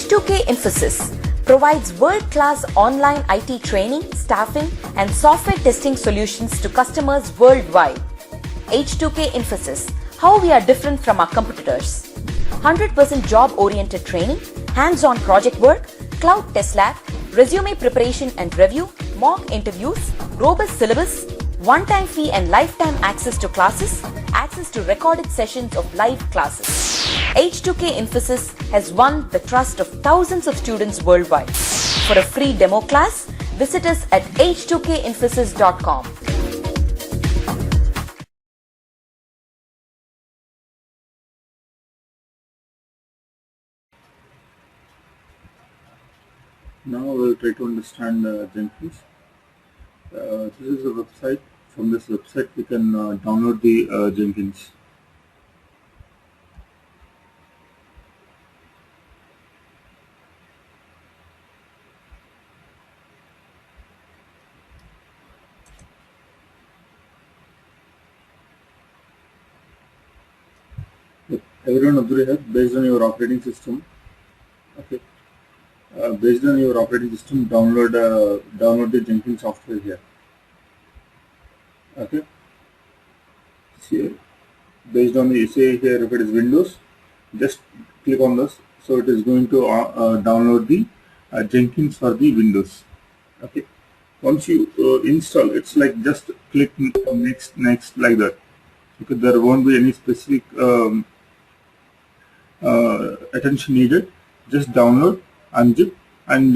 H2K Infosys provides world-class online IT training, staffing, and software testing solutions to customers worldwide. H2K Infosys, how we are different from our competitors. 100% job-oriented training, hands-on project work, cloud test lab, resume preparation and review, mock interviews, robust syllabus, one-time fee and lifetime access to classes, access to recorded sessions of live classes. H2K Infosys has won the trust of thousands of students worldwide. For a free demo class, visit us at h2kinfosys.com. Now we'll try to understand JenKins. This is a website. From this website we can download the JenKins. Everyone observe here, based on your operating system. Okay. Based on your operating system, download the JenKins software here. Okay. See, based on the say here, if it is Windows, just click on this. So it is going to download the JenKins for the Windows. Okay. Once you install, it's like just click next like that. Okay. There won't be any specific attention needed. Just download, unzip, and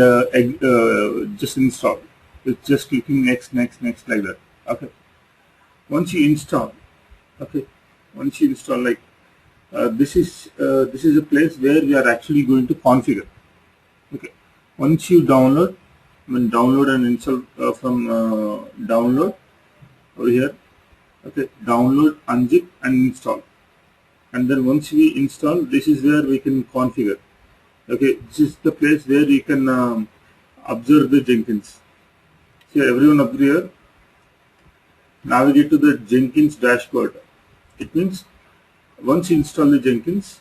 just install. It's just clicking next like that. Okay. Once you install, like this is a place where we are actually going to configure. Okay. Once you download, download and install from download over here. Okay. Download, unzip, and install. And then once we install, this is where we can configure. Okay, this is the place where you can observe the JenKins. So everyone up here, navigate to the JenKins dashboard. It means once you install the JenKins,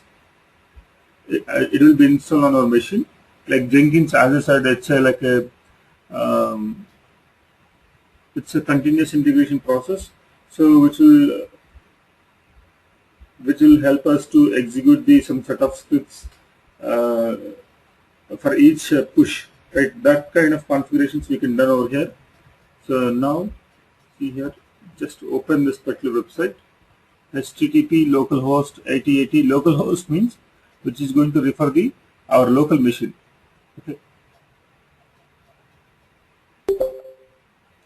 it will be installed on our machine. Like JenKins, as I said, it's it's a continuous integration process. So which will help us to execute some set of scripts for each push, right? That kind of configurations we can done over here. So now see here, just open this particular website. HTTP localhost 8080. Localhost means which is going to refer our local machine. Okay.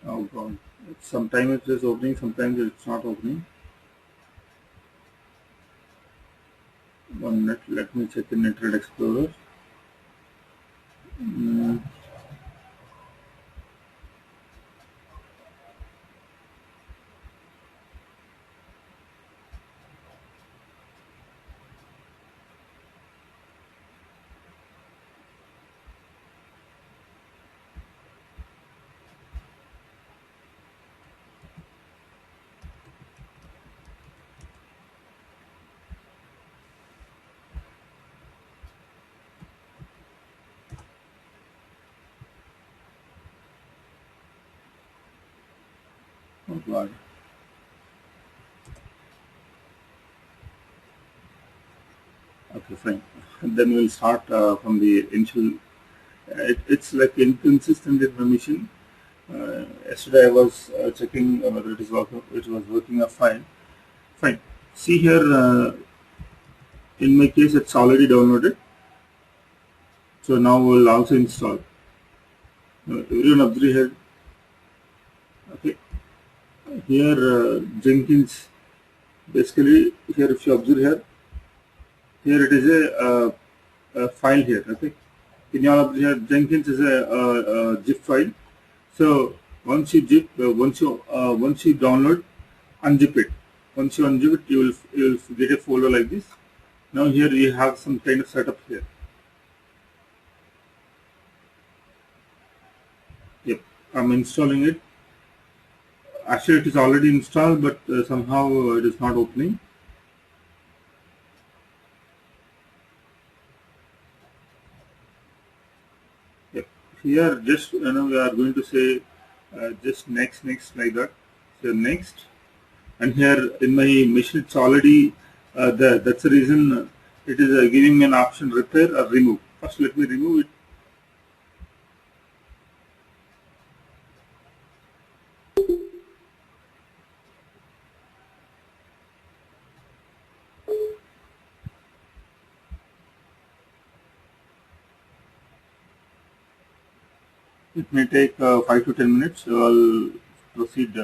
Oh God, sometimes it is opening, sometimes it's not opening. 1 minute, let me check in Internet Explorer. Oh God. Okay, fine. And then we'll start from the initial. It's like inconsistent information. Yesterday I was checking whether it is working. It was working fine. Fine. See here. In my case, it's already downloaded. So now we'll also install. Everyone observe here. Okay. Here JenKins. Basically, here if you observe here it is a file here. Okay. Can you all observe here? JenKins is a zip file. So once you zip, once you download, unzip it. Once you unzip it, you will get a folder like this. Now here you have some kind of setup here. Yep, I'm installing it. Actually, it is already installed, but somehow it is not opening. Here just we are going to say just next like that. So next, and here in my machine it's already there. That's the reason it is giving me an option repair or remove. First let me remove it. It may take 5 to 10 minutes. So I'll proceed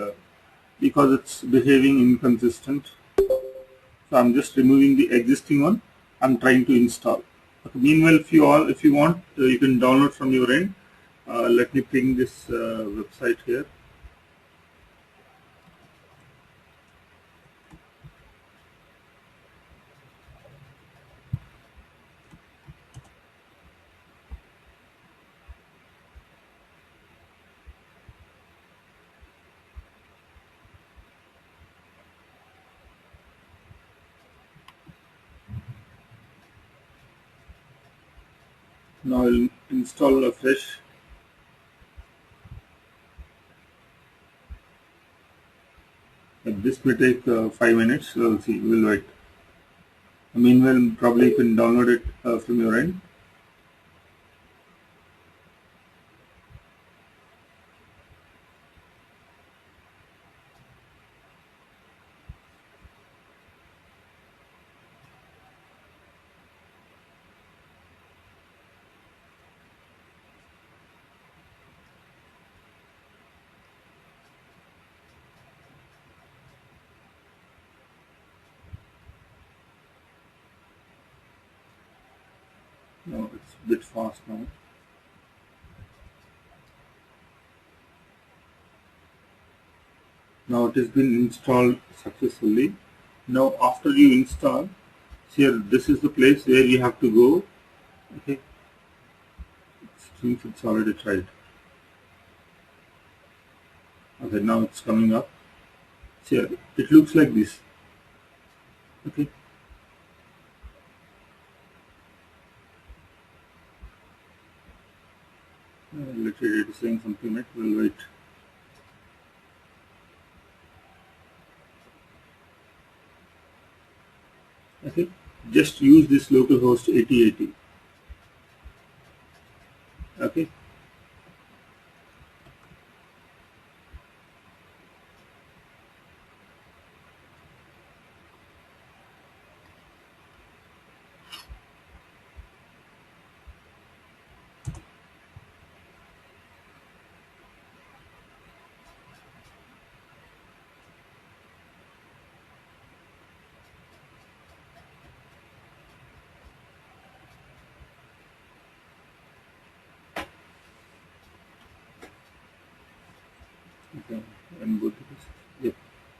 because it's behaving inconsistent. So I'm just removing the existing one. I'm trying to install. Okay. Meanwhile, if you want, you can download from your end. Let me ping this website here. Now I'll install afresh. This may take 5 minutes. So we'll see. We'll wait. Meanwhile, probably you can download it from your end. No, it's a bit fast now. Now it has been installed successfully. Now after you install, here this is the place where you have to go. Okay, since it's already tried. Okay, now it's coming up. Here it looks like this. Okay. Literally it is saying something like we'll wait. Okay, just use this localhost 8080. Okay. Okay, and go to this. Yeah,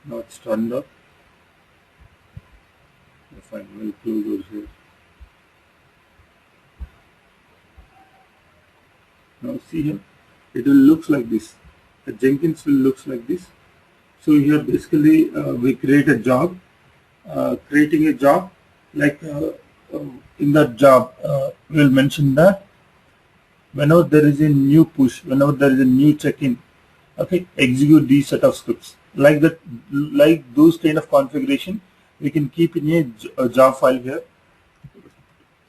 now it's turned up. Yeah, fine, we'll close over here. Now see here, it will looks like this. The Jenkins will looks like this. So here basically we create a job. Creating a job, like in that job, we'll mention that whenever there is a new push, whenever there is a new check-in, okay, execute these set of scripts. Like that, like those kind of configuration, we can keep in a job file here.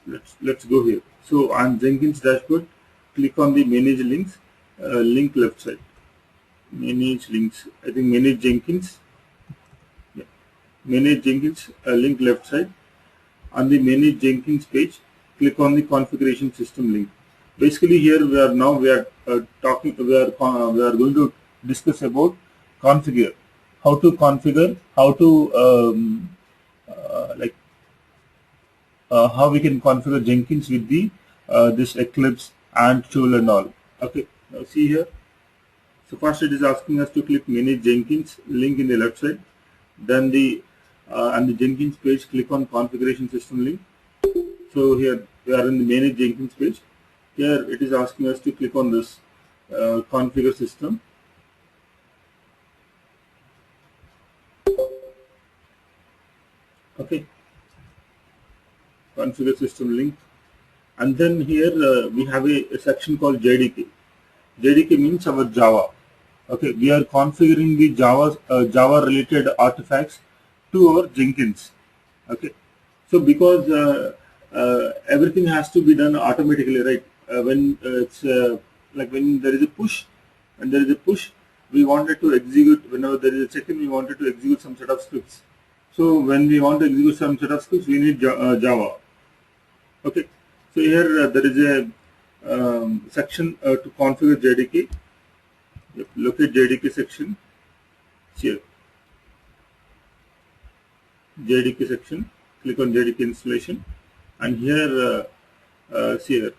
Let's go here. So on Jenkins dashboard, click on the manage links, link left side. Manage links. I think manage Jenkins. Yeah. Manage Jenkins, link left side. On the manage Jenkins page, click on the configuration system link. Basically, here we are talking. We are going to discuss about configure, how to configure, how to how we can configure Jenkins with the this Eclipse and tool and all. Okay, now see here. So first it is asking us to click manage Jenkins link in the left side. Then the on the Jenkins page, click on configuration system link. So here we are in the manage Jenkins page. Here it is asking us to click on this configure system. Okay, configure system link, and then here we have a section called JDK. JDK means our Java. Okay, we are configuring the Java related artifacts to our Jenkins. Okay, so because everything has to be done automatically, right? When it's like when there is a push and there is a push, we wanted to execute, whenever there is a check-in, we wanted to execute some set of scripts. So when we want to execute some set of scripts, we need Java. Okay, so here there is a section to configure JDK. Locate JDK section here. JDK section. Click on JDK installation, and here see here.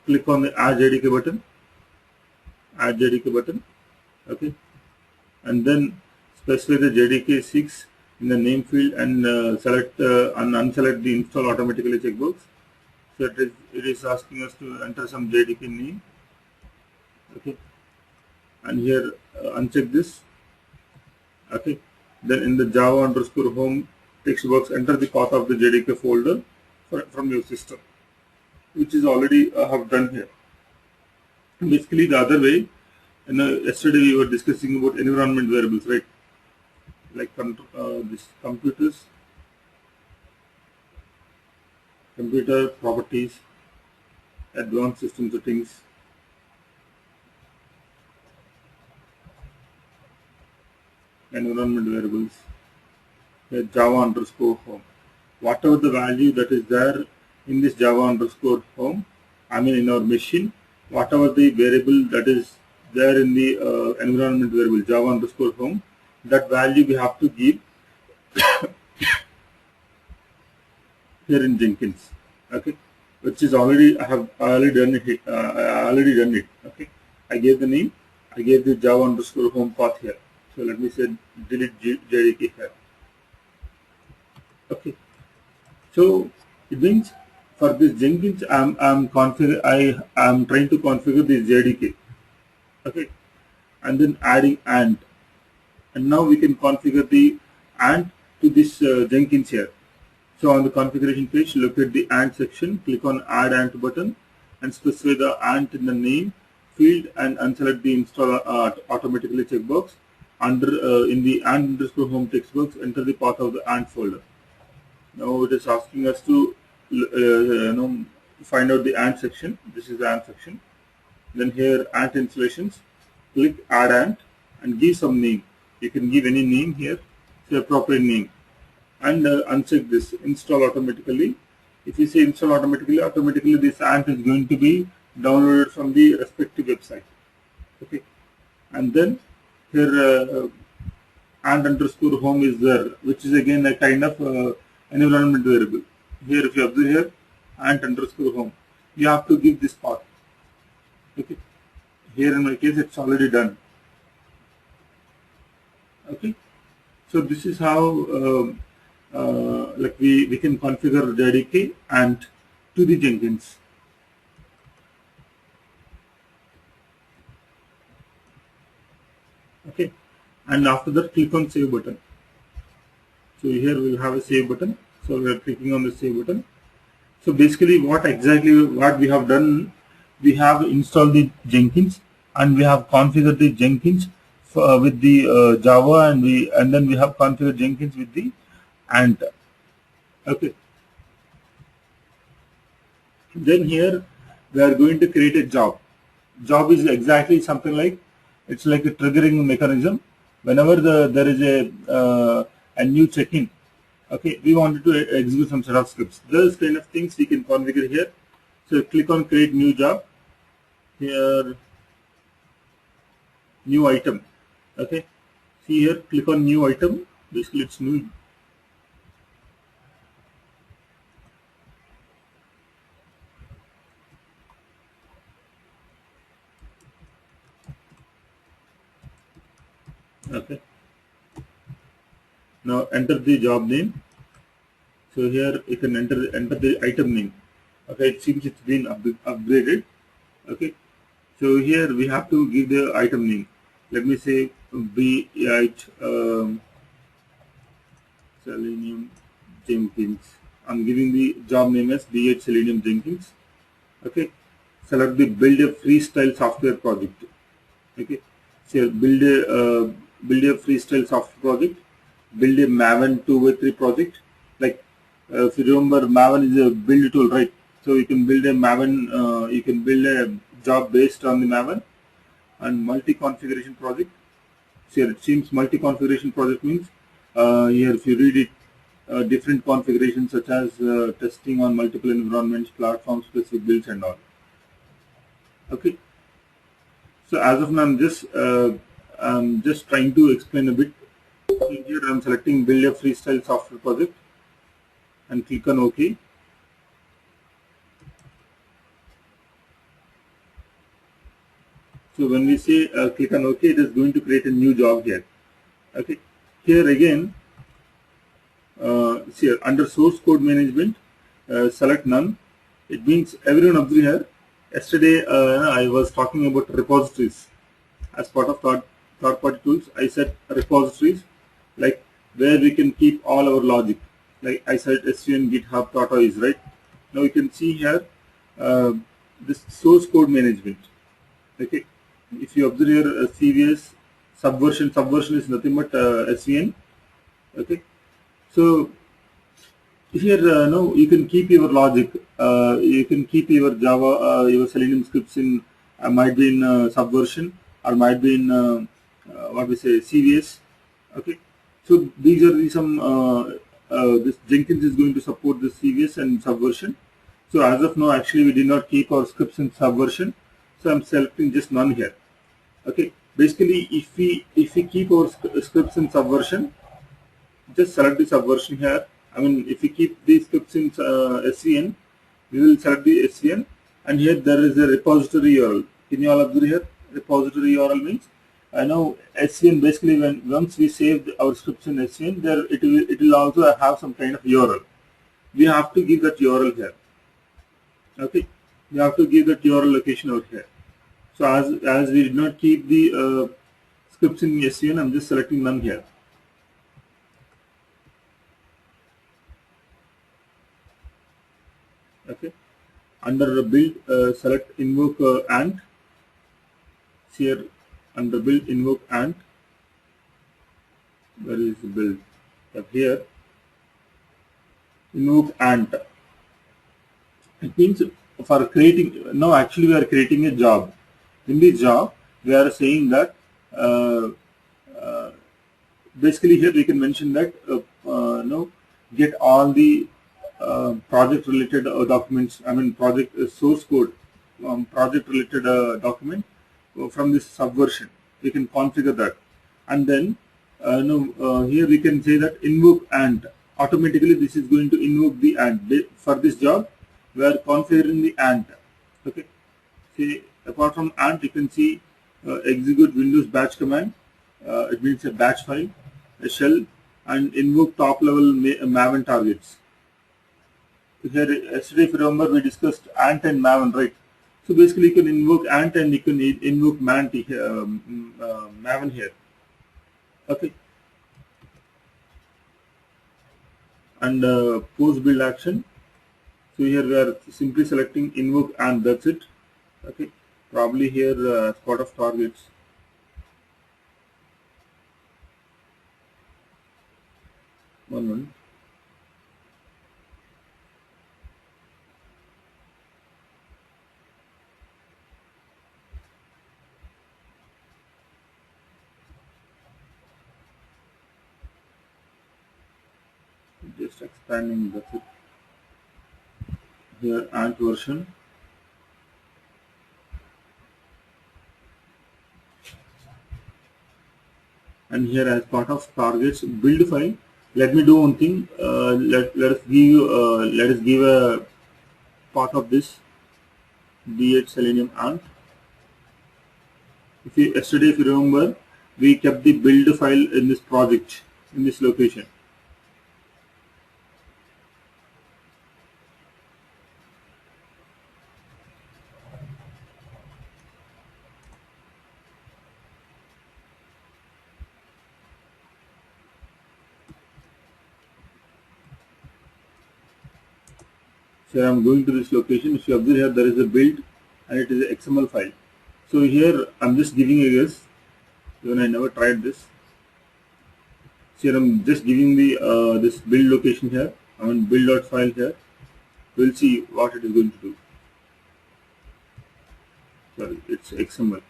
Click on the Add JDK button. Add JDK button. Okay, and then specify the JDK 6 in the name field and select and unselect the install automatically checkbox. So it is asking us to enter some JDK name. Okay, and here uncheck this. Okay, then in the Java underscore home text box, enter the path of the JDK folder from your system, which is already have done here. Basically, the other way, yesterday we were discussing about environment variables, right? Like this computer properties, advanced system settings, environment variables, Java underscore home. Whatever the value that is there in this Java underscore home, I mean in our machine, whatever the variable that is there in the environment variable Java underscore home, that value we have to give here in Jenkins. Okay, which is already I have already done it. Already done it. Okay, I gave the name. I gave the Java underscore home path here. So let me say delete JDK here. Okay, so it means for this Jenkins I am trying to configure this JDK. Okay, and then adding and now we can configure the and to this Jenkins here. So on the configuration page, look at the ANT section, click on Add ANT button and specify the ANT in the name field and unselect the install automatically checkbox. Under in the ANT underscore home text box, enter the path of the ANT folder. Now it is asking us to find out the ANT section. This is the ANT section. Then here ANT installations, click Add ANT and give some name. You can give any name here, say appropriate name. And uncheck this install automatically. If you say install automatically this ANT is going to be downloaded from the respective website. Okay, and then here ANT underscore home is there, which is again a kind of environment variable. Here, if you observe here, ANT underscore home, you have to give this path. Okay, here in my case it's already done. Okay, so this is how like we can configure JDK and to the Jenkins. Okay, and after that click on save button. So here we have a save button. So we are clicking on the save button. So basically what we have done, we have installed the Jenkins and we have configured the Jenkins with the Java and then we have configured Jenkins with the ANT. Okay, then here we are going to create a job. Job is exactly something like, it's like a triggering mechanism. Whenever there is a new check-in, okay, we wanted to execute some set of scripts. Those kind of things we can configure here. So click on create new job. Here, new item. Okay, see here, click on new item. Basically it's new. Okay, now enter the job name. So here you can enter the item name. Okay, it seems it's been upgraded. Okay, so here we have to give the item name. Let me say B8 Selenium JenKins. I'm giving the job name as B8 Selenium JenKins. Okay, select the build a freestyle software project. Okay, so build a freestyle software project, build a Maven 2 by 3 project. Like if you remember, Maven is a build tool, right? So you can build a Maven, you can build a job based on the Maven, and multi-configuration project. So here it seems multi-configuration project means here if you read it, different configurations such as testing on multiple environments, platform specific builds and all. Okay. So as of now, I'm just trying to explain a bit. So here I'm selecting build a freestyle software project and click on OK. So when we say click on OK, it is going to create a new job here. Okay. Here again, see under source code management, select none. It means everyone observe here. Yesterday I was talking about repositories. As part of third party tools, I said repositories, like where we can keep all our logic. Like I said, SVN, GitHub, Tortoise, right? Now you can see here uh, this source code management. Okay, if you observe here CVS subversion is nothing but SVN. Okay, so here no, you can keep your logic. You can keep your Java, your Selenium scripts in might be in subversion or might be in what we say CVS. Okay, so these are the some this Jenkins is going to support the CVS and subversion. So as of now, actually we did not keep our scripts in subversion. So I'm selecting just none here. Okay, basically if we keep our scripts in subversion, just select the subversion here. I mean, if we keep these scripts in SVN, we will select the SVN, and here there is a repository URL. Can you all observe here? Repository URL means I know SVN basically when once we save our scripts in SVN, there it will also have some kind of URL. We have to give that URL here. Okay, we have to give that URL location over here. So as we did not keep the scripts in SVN, I'm just selecting none here. Okay, under build select invoke ant. Here under build invoke ant. Where is the build? Up here invoke ant. It means for creating, no, actually we are creating a job. In this job we are saying that basically here we can mention that no, get all the project related documents, I mean project source code, project related document from this subversion. We can configure that, and then no, here we can say that invoke ant. Automatically this is going to invoke the ant. For this job we are configuring the ant. Okay, see apart from ant you can see execute Windows batch command. It means a batch file, a shell, and invoke top level Maven targets. Here yesterday if you remember we discussed ant and Maven, right? So basically you can invoke ant and you can invoke Maven here. Okay, and post build action. So here we are simply selecting invoke ant, that's it. Okay, probably here as part of targets. One moment. Just expanding, that's it. Here ant version. And here as part of targets build file, let me do one thing. Let us give a part of this d8 Selenium ant. Yesterday if you remember, we kept the build file in this project in this location. So I am going to this location. If you observe here, there is a build. and it is an XML file. So here I'm just giving a guess, even I never tried this. So here I'm just giving the this build location here, I mean build.file here. We'll see what it is going to do. Sorry, it's XML.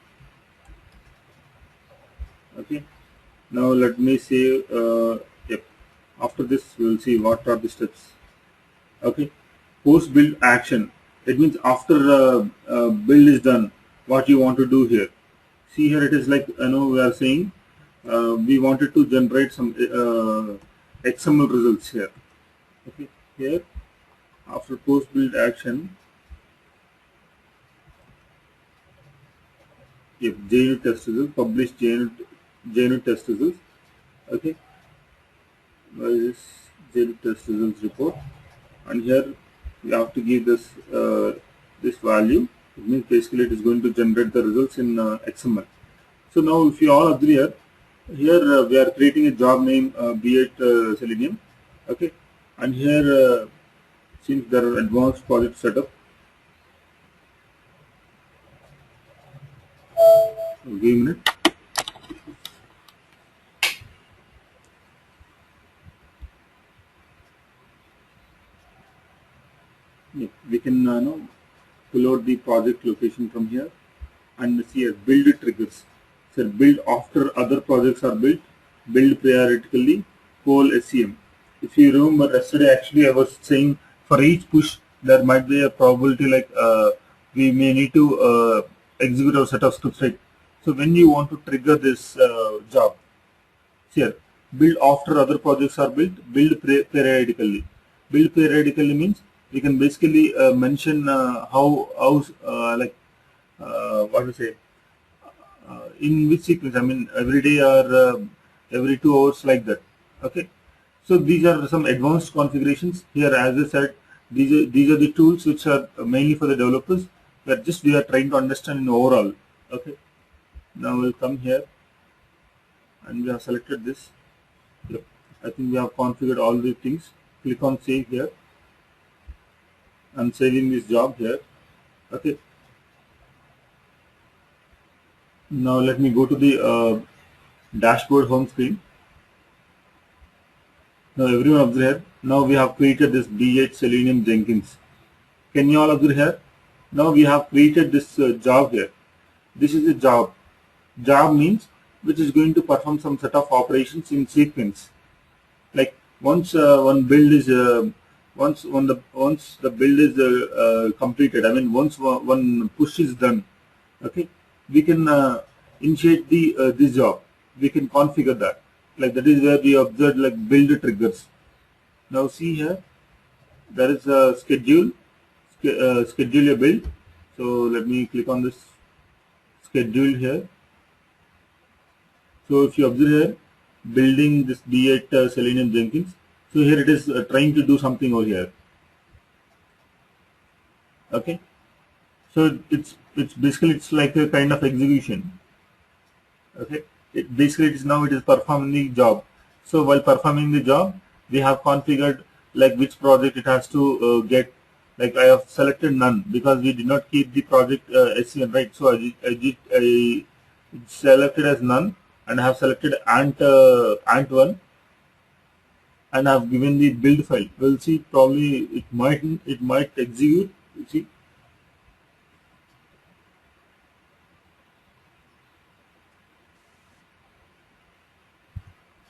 Okay, now let me say yep. After this we will see what are the steps. Okay, post build action, it means after build is done, what you want to do here. See here, it is like, we are saying we wanted to generate some XML results here. Okay, here after post build action, if JUnit test results, publish JUnit test results. Okay, where is JUnit test results report, and here we have to give this this value. It means basically it is going to generate the results in XML. So now if you all agree here we are creating a job name B8 Selenium. Okay, and here since there are advanced project setup, give me a minute. Yeah, we can pull out the project location from here and see here build triggers. So build after other projects are built, build periodically, poll SCM. If you remember yesterday, actually I was saying for each push there might be a probability like we may need to execute a set of scripts, right? So when you want to trigger this job, here build after other projects are built, build periodically. Build periodically means we can basically mention how like what to say, in which sequence, I mean every day or every 2 hours, like that. Okay, so these are some advanced configurations here. As I said, these are the tools which are mainly for the developers, but just we are trying to understand in overall. Okay, now we'll come here and we have selected this. Yep. I think we have configured all the things. Click on save here. I'm saving this job here. Okay, now let me go to the dashboard home screen. Now everyone observe here. Now we have created this B8 Selenium Jenkins. Can you all observe here? Now we have created this job here. This is a job. Job means which is going to perform some set of operations in sequence. Like once one build is once the build is completed. I mean once one push is done. Okay, we can initiate the this job. We can configure that. Like that is where we observe like build triggers. Now see here, there is a schedule a build. So let me click on this schedule here. So if you observe here, building this B8 Selenium Jenkins. So here it is trying to do something over here. Okay, so it's basically it's like a kind of execution. Okay, it basically it is performing the job. So while performing the job, we have configured like which project it has to get. Like I have selected none because we did not keep the project SCN, right. So I selected as none and have selected ant1 and have given the build file. We'll see, probably it might execute. You see.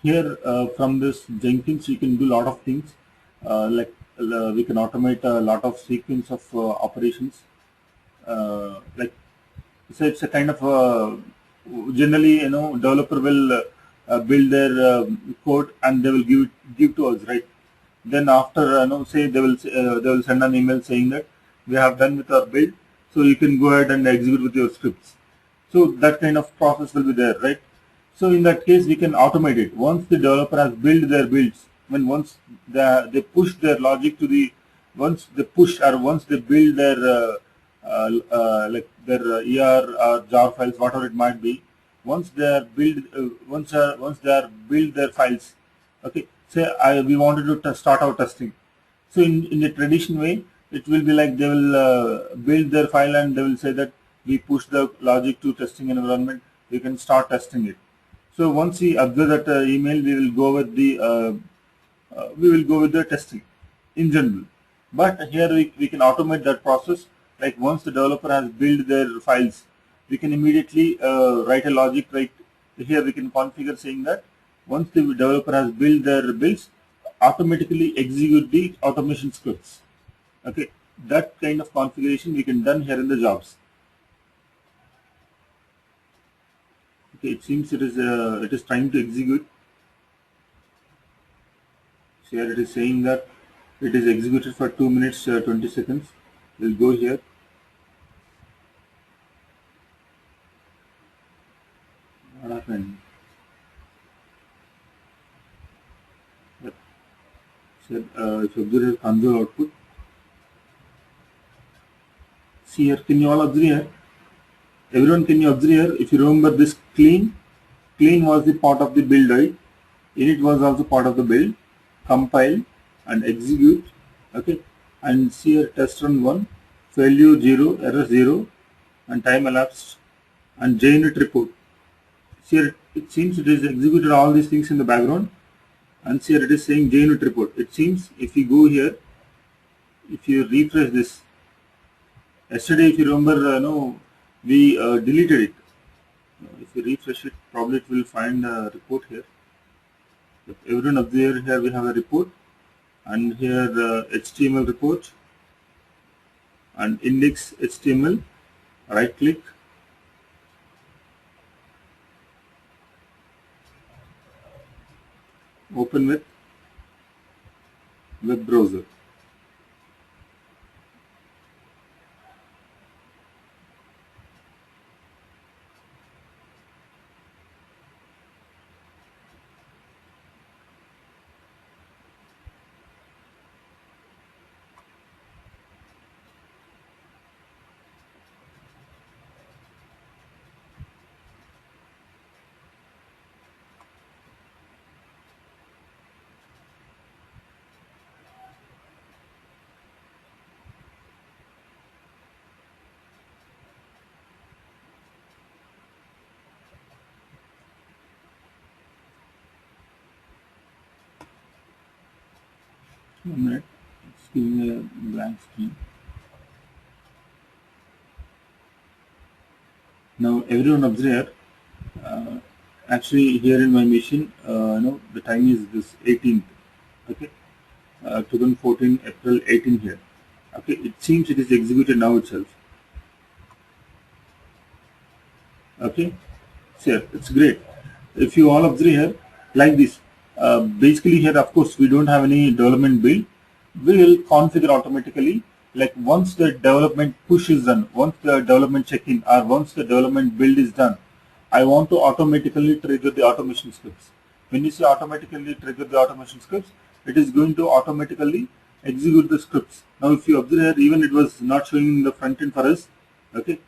Here from this Jenkins you can do a lot of things, we can automate a lot of sequence of operations. Like so it's a kind of generally developer will build their code and they will give to us, right. Then after say they will send an email saying that we have done with our build, so you can go ahead and execute with your scripts. So that kind of process will be there, right. So in that case, we can automate it. Once the developer has built their builds, when once they push their logic to the, once they push or once they build their like their ER or jar files, whatever it might be, once they are build, once they are build their files, okay. Say we wanted to start our testing. So in the traditional way, it will be like they will build their file and they will say that we push the logic to testing environment. We can start testing it. So once we observe that email, we will go with the testing in general. But here we can automate that process. Like once the developer has built their files, we can immediately write a logic right here. We can configure saying that once the developer has built their builds, automatically execute the automation scripts. Okay, that kind of configuration we can done here in the jobs. Okay, it seems it is trying to execute. So here it is saying that it is executed for 2 minutes 20 seconds. We'll go here. What happened? Yep. So if you observe console output, see here, can you all observe here? Everyone, can you observe here? If you remember this clean was the part of the build, right? Init was also part of the build. Compile and execute. Okay, and see here test run 1, failure 0, error 0, and time elapsed, and JUnit report. See here, it seems it is executed all these things in the background, and see here it is saying JUnit report. It seems if you go here, if you refresh this, yesterday if you remember, no, we deleted it. If you refresh it, probably it will find a report here. If everyone observe here, we have a report, and here HTML report and index HTML. Right click, open with web browser. One minute, it's giving a blank screen. Now everyone observe, actually here in my machine, the time is this 18th, okay, 2014 April 18 here. Okay, it seems it is executed now itself. Okay, so it's great. If you all observe here like this, basically here of course we don't have any development build. We will configure automatically, like once the development push is done, once the development check-in or once the development build is done, I want to automatically trigger the automation scripts. When you say automatically trigger the automation scripts, it is going to automatically execute the scripts. Now if you observe here, even it was not showing in the front end for us. Okay,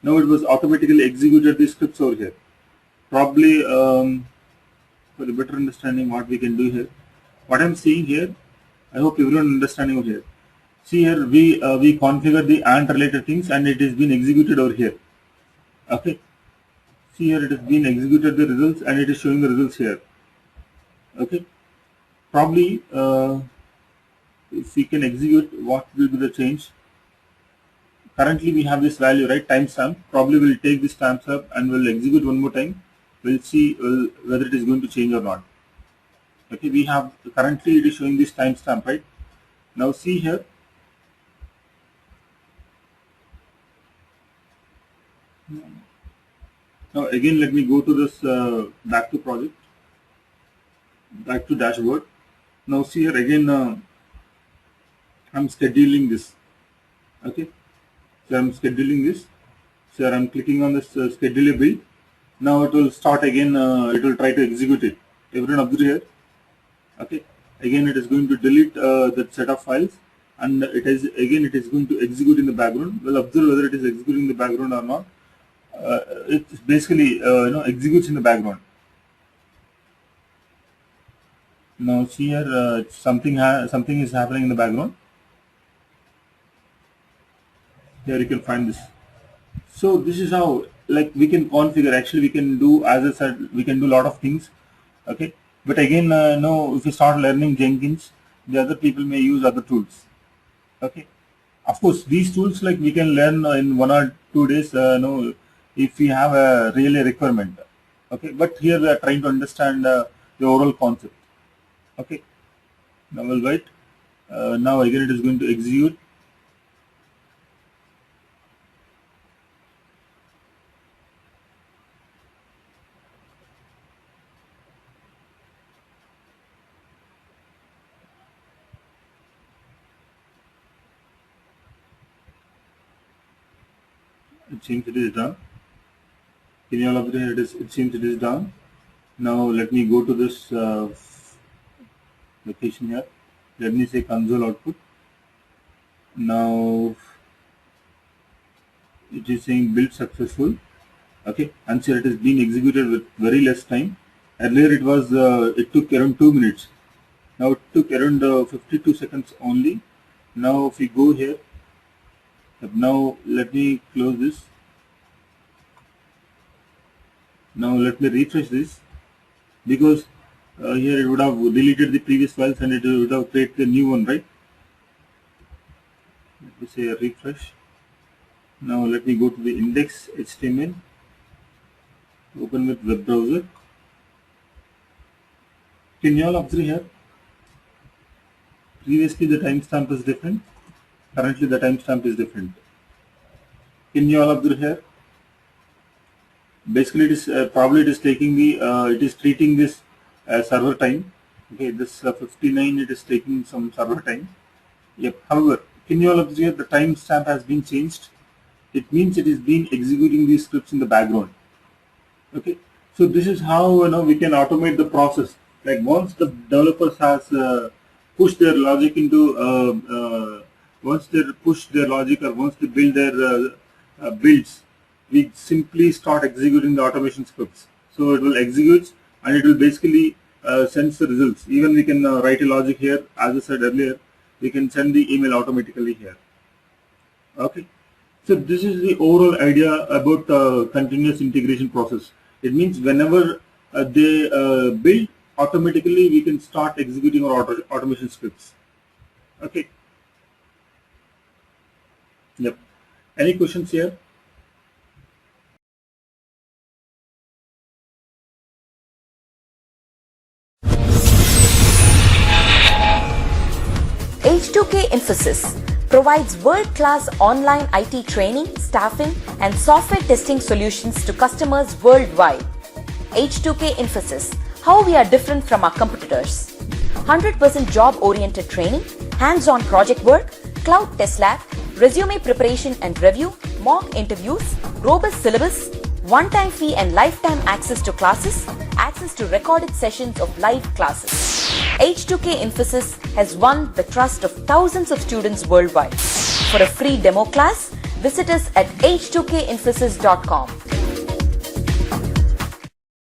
now it was automatically executed the scripts over here. Probably for the better understanding what we can do here, what I'm seeing here, I hope everyone understanding over here. See here, we configure the AND related things and it is been executed over here. Okay, see here it has been executed the results and it is showing the results here. Okay, probably if we can execute, what will be the change? Currently we have this value, right, timestamp. Probably we'll take this timestamp and we'll execute one more time. We'll see whether it is going to change or not. Okay, we have currently it is showing this timestamp, right? Now see here. Now again, let me go to this back to project, back to dashboard. Now see here again, I'm scheduling this. Okay, so I'm scheduling this. So I'm clicking on this schedule a build. Now it will start again. It will try to execute it. Everyone observe here. Okay, again it is going to delete that set of files, and it is going to execute in the background. We'll observe whether it is executing in the background or not. It basically executes in the background. Now see here, something is happening in the background. Here you can find this. So this is how, like, we can configure. Actually, we can do, as I said, we can do a lot of things. Okay, but again, no, if you start learning Jenkins, the other people may use other tools. Okay, of course, these tools, like, we can learn in 1 or 2 days. No, if we have a really requirement. Okay, but here we are trying to understand the overall concept. Okay, now we'll wait. Now again, it is going to execute. It seems it is done. Can you all observe it is? It seems it is done. Now let me go to this location here. Let me say console output. Now it is saying build successful. Okay, and so it is being executed with very less time. Earlier it was it took around 2 minutes. Now it took around 52 seconds only. Now if we go here, now let me close this. Now let me refresh this, because here it would have deleted the previous files and it would have created a new one, right? Let me say a refresh. Now let me go to the index HTML, open with web browser. Can you all observe here? Previously the timestamp is different. Currently the timestamp is different. Can you all observe here? Basically, it is probably it is taking the it is treating this server time. Okay, this 59, it is taking some server time. Yep. However, can you all observe the timestamp has been changed? It means it is being executing these scripts in the background. Okay, so this is how we can automate the process. Like, once the developers has pushed their logic into once they push their logic, or once they build their builds, we simply start executing the automation scripts. So it will execute and it will basically send the results. Even we can write a logic here. As I said earlier, we can send the email automatically here. Okay. So this is the overall idea about continuous integration process. It means whenever they build, automatically we can start executing our automation scripts. Okay. Yep. Any questions here? H2K Infosys provides world-class online IT training, staffing, and software testing solutions to customers worldwide. H2K Infosys, how we are different from our competitors. 100% job-oriented training, hands-on project work, cloud test lab, resume preparation and review, mock interviews, robust syllabus, one-time fee and lifetime access to classes, access to recorded sessions of live classes. H2K Infosys has won the trust of thousands of students worldwide. For a free demo class, visit us at h2kinfosys.com.